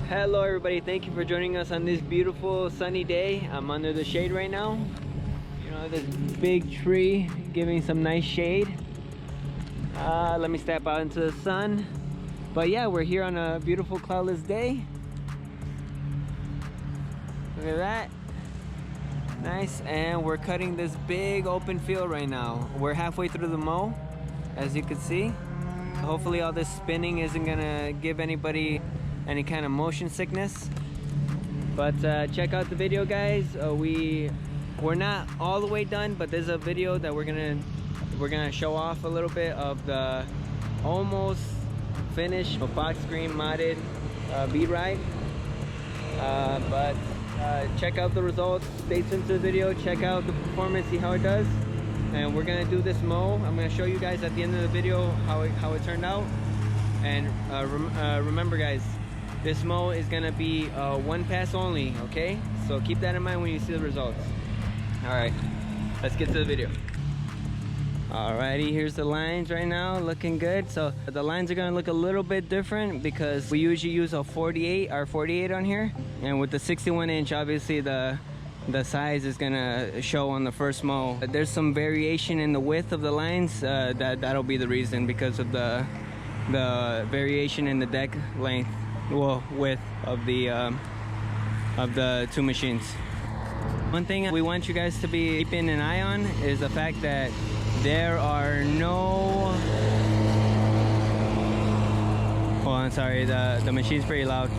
Hello everybody, thank you for joining us on this beautiful sunny day. I'm under the shade right now. You know, this big tree giving some nice shade. Let me step out into the sun. But yeah, we're here on a beautiful cloudless day. Look at that. Nice. And we're cutting this big open field right now. We're halfway through the mow, as you can see. Hopefully all this spinning isn't gonna give anybody any kind of motion sickness. But check out the video, guys. We're not all the way done, but there's a video that we're gonna show off a little bit of the almost finished Foxgreen modded bead ride. But check out the results. Stay tuned to the video. Check out the performance. See how it does. And we're gonna do this mow. I'm gonna show you guys at the end of the video how it turned out. And remember, guys, this mow is gonna be one pass only, okay? So keep that in mind when you see the results. All right, let's get to the video. Alrighty, here's the lines right now, looking good. So the lines are gonna look a little bit different because we usually use a 48 on here. And with the 61 inch, obviously the size is gonna show on the first mow. There's some variation in the width of the lines. That'll be the reason, because of the variation in the deck length, well, width of the two machines. One thing we want you guys to be keeping an eye on is the fact that there are no, oh, I'm sorry, the machine's pretty loud.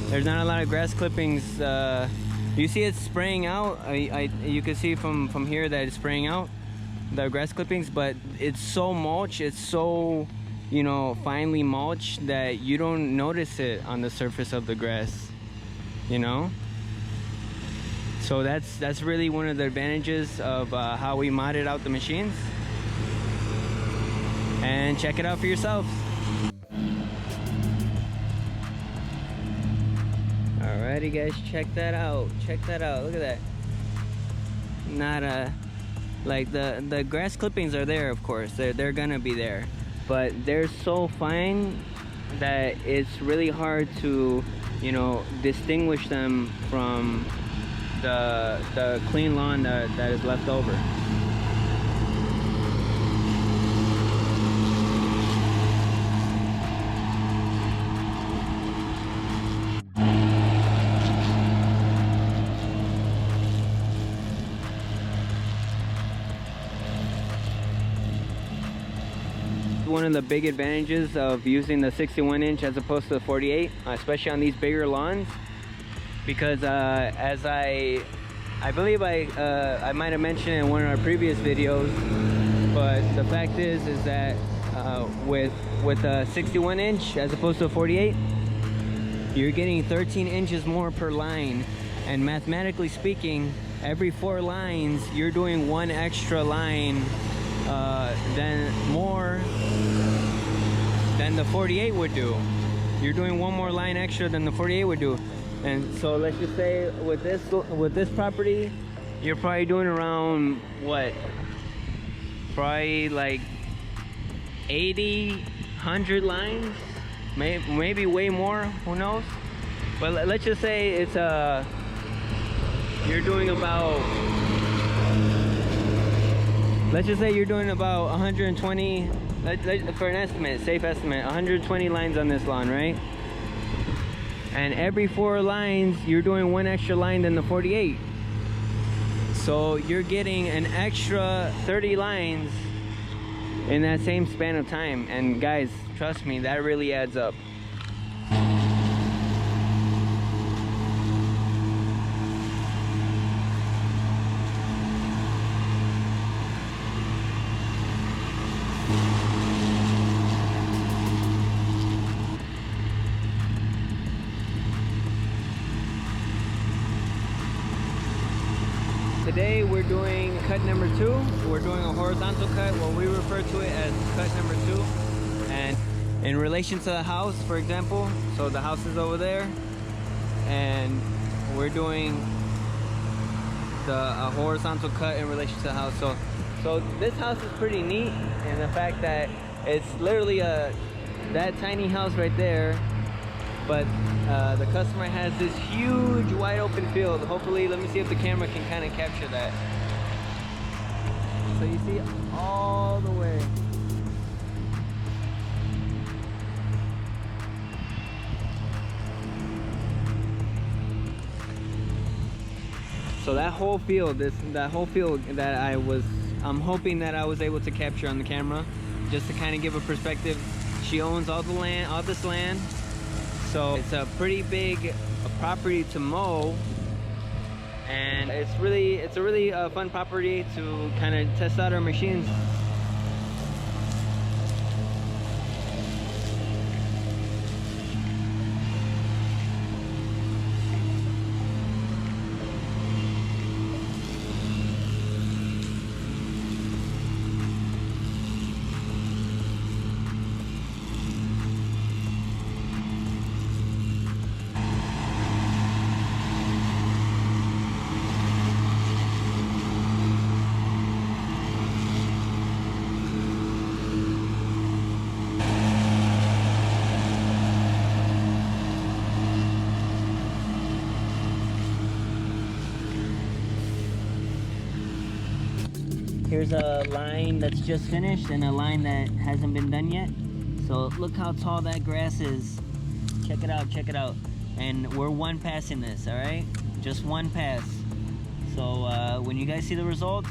There's not a lot of grass clippings. You see it's spraying out. You can see from here that it's spraying out the grass clippings, but it's so mulch, it's so, you know, finely mulched that you don't notice it on the surface of the grass, you know. So that's really one of the advantages of how we modded out the machines. And check it out for yourselves. Alrighty, guys, check that out. Check that out. Look at that. Not like the grass clippings are there, of course. They're gonna be there, but they're so fine that it's really hard to, you know, distinguish them from the clean lawn that is left over. One of the big advantages of using the 61 inch as opposed to the 48, especially on these bigger lawns, because as I believe I might have mentioned in one of our previous videos, but the fact is that with a 61 inch as opposed to a 48, you're getting 13 inches more per line, and mathematically speaking, every 4 lines you're doing one extra line than the 48 would do. You're doing one more line extra than the 48 would do. And so let's just say with this property, you're probably doing around what? Probably like 80, 100 lines, maybe way more, who knows? But let's just say it's you're doing about, let's just say you're doing about 120, for an estimate, safe estimate, 120 lines on this lawn, right? And every 4 lines, you're doing one extra line than the 48. So you're getting an extra 30 lines in that same span of time. And guys, trust me, that really adds up. Today we're doing cut number 2. We're doing a horizontal cut, well, we refer to it as cut number 2. And in relation to the house, for example, so the house is over there, and we're doing a horizontal cut in relation to the house. So this house is pretty neat in the fact that it's literally that tiny house right there but the customer has this huge wide open field. Hopefully, let me see if the camera can kind of capture that. So you see all the way. So that whole field, that whole field that I'm hoping that I was able to capture on the camera, just to kind of give a perspective. She owns all the land, all this land. So it's a pretty big property to mow, and it's a really fun property to kind of test out our machines. Here's a line that's just finished and a line that hasn't been done yet. So look how tall that grass is. Check it out, check it out. And we're one passing this, all right? Just one pass. So when you guys see the results,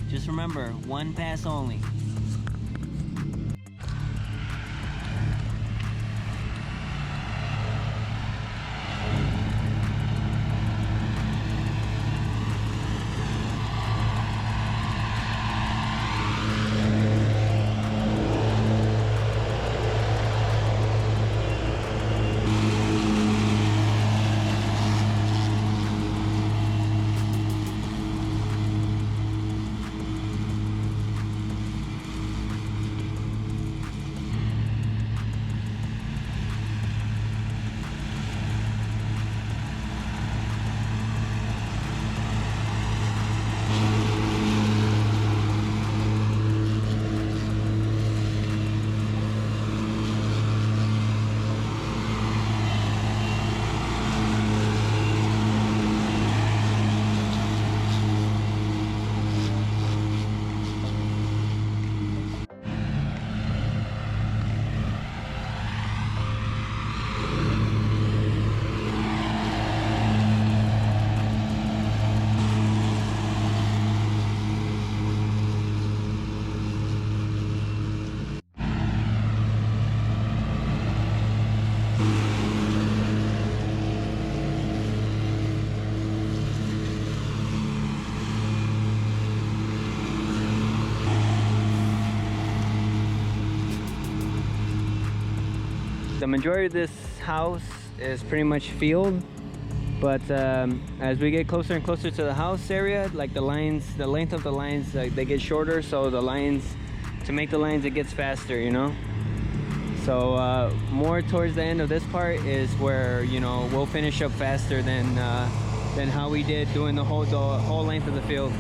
just remember, one pass only. The majority of this house is pretty much field, but as we get closer and closer to the house area, like the lines, the length of the lines, they get shorter, so the lines, to make the lines, it gets faster, you know. So more towards the end of this part is where, you know, we'll finish up faster than how we did doing the whole length of the field.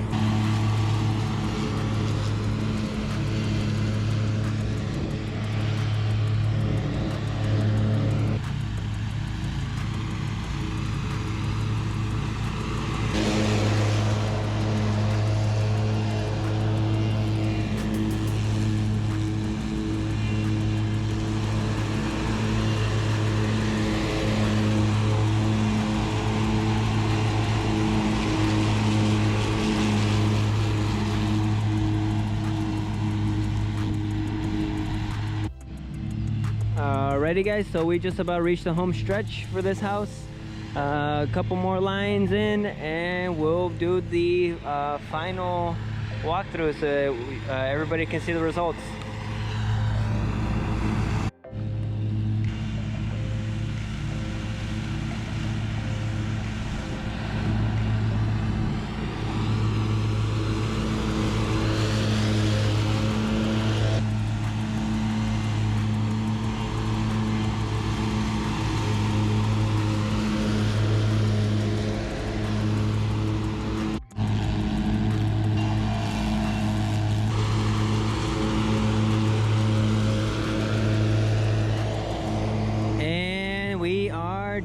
Alrighty guys, so we just about reached the home stretch for this house. A couple more lines in and we'll do the final walkthrough so everybody can see the results.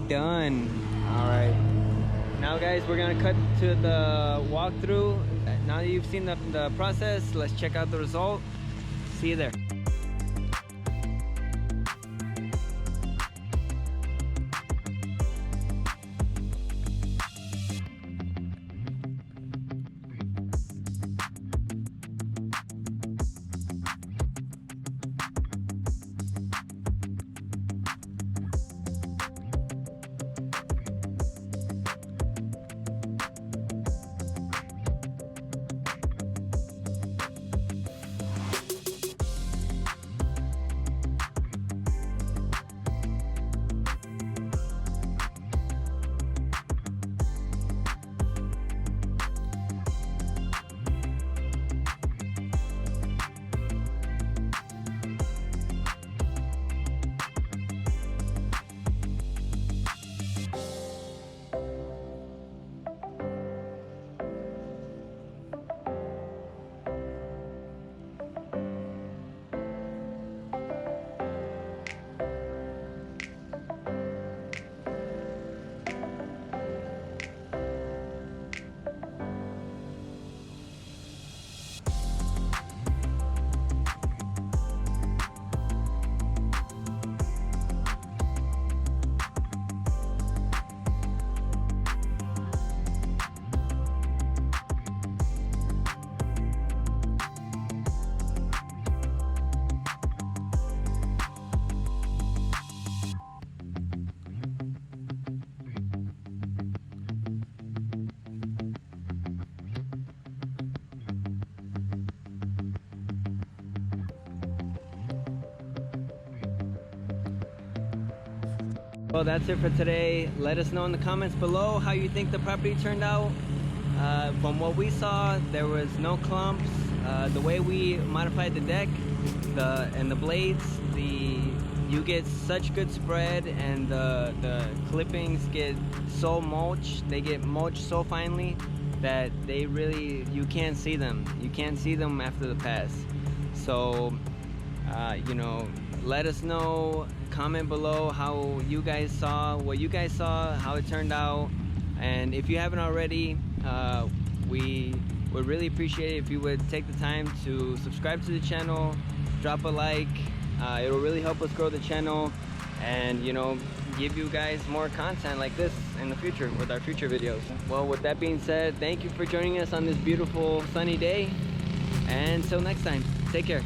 done. All right. Now guys, we're gonna cut to the walkthrough. Now that you've seen the process, let's check out the result. See you there. Well, that's it for today. Let us know in the comments below how you think the property turned out. From what we saw, there was no clumps. The way we modified the deck and the blades, you get such good spread, and the clippings get so mulched. They get mulched so finely that you can't see them. You can't see them after the pass. So, you know, let us know. Comment below how you guys saw, what you guys saw, how it turned out. And if you haven't already, we would really appreciate it if you would take the time to subscribe to the channel, drop a like. It'll really help us grow the channel and, you know, give you guys more content like this in the future with our future videos. Well, with that being said, thank you for joining us on this beautiful sunny day, and until next time, take care.